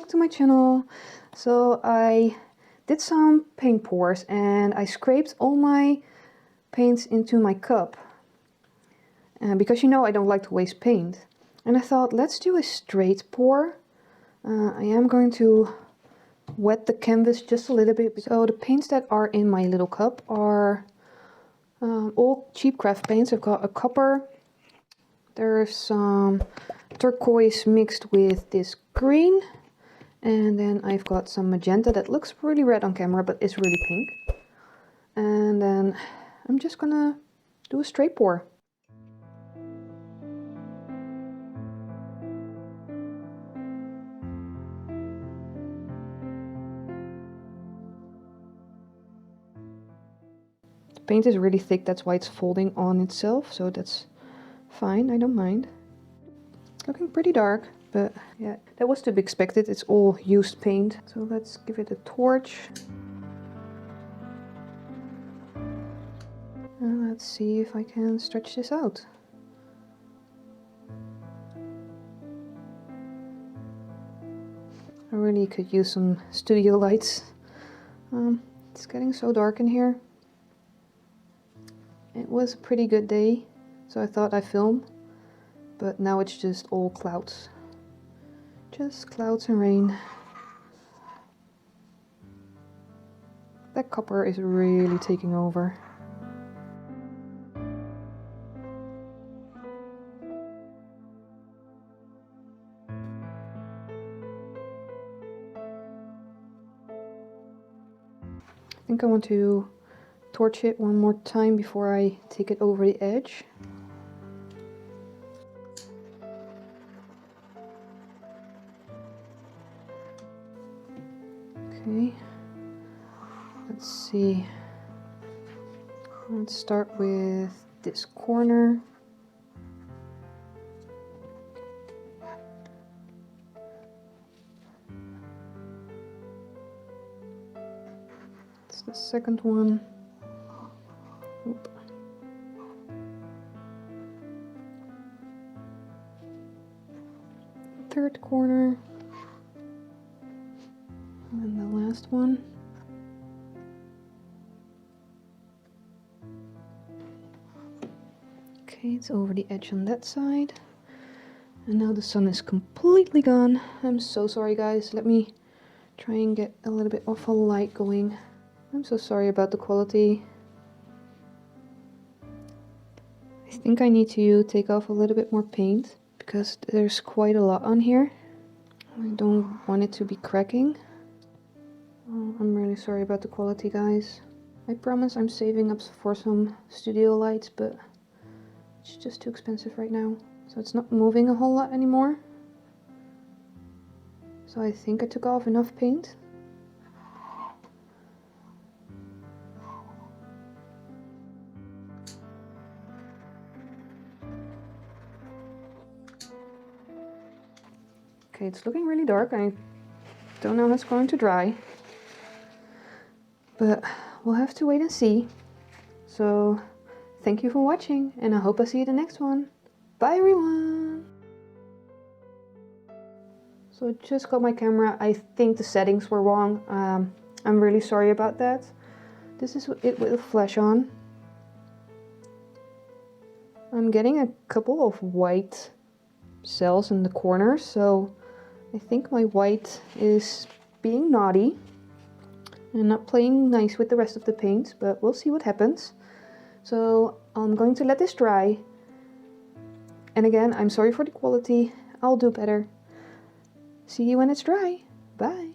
back to my channel. So I did some paint pours and I scraped all my paints into my cup. Because you know I don't like to waste paint. And I thought, let's do a straight pour. I am going to wet the canvas just a little bit. So the paints that are in my little cup are all cheap craft paints. I've got a copper. There's some turquoise mixed with this green. And then I've got some magenta that looks really red on camera, but it's really pink. And then I'm just gonna do a straight pour. The paint is really thick, that's why it's folding on itself, so that's fine, I don't mind. Looking pretty dark, but yeah, that was to be expected. It's all used paint. So let's give it a torch. And let's see if I can stretch this out. I really could use some studio lights. It's getting so dark in here. It was a pretty good day, so I thought I'd film. But now it's just all clouds. Just clouds and rain. That copper is really taking over. I think I want to torch it one more time before I take it over the edge. Okay, let's see. Let's start with this corner. It's the second one. Oop. Third corner. And the last one. Okay, it's over the edge on that side. And now the sun is completely gone. I'm so sorry guys. Let me try and get a little bit of a light going. I'm so sorry about the quality. I think I need to take off a little bit more paint because there's quite a lot on here. I don't want it to be cracking. I'm really sorry about the quality, guys. I promise I'm saving up for some studio lights, but it's just too expensive right now. So it's not moving a whole lot anymore. So I think I took off enough paint. Okay, it's looking really dark. I don't know how it's going to dry. But we'll have to wait and see. So thank you for watching and I hope I see you in the next one. Bye everyone! So I just got my camera. I think the settings were wrong. I'm really sorry about that. This is it with flash on. I'm getting a couple of white cells in the corners, so I think my white is being naughty and not playing nice with the rest of the paint, but we'll see what happens. So I'm going to let this dry. And again, I'm sorry for the quality. I'll do better. See you when it's dry. Bye.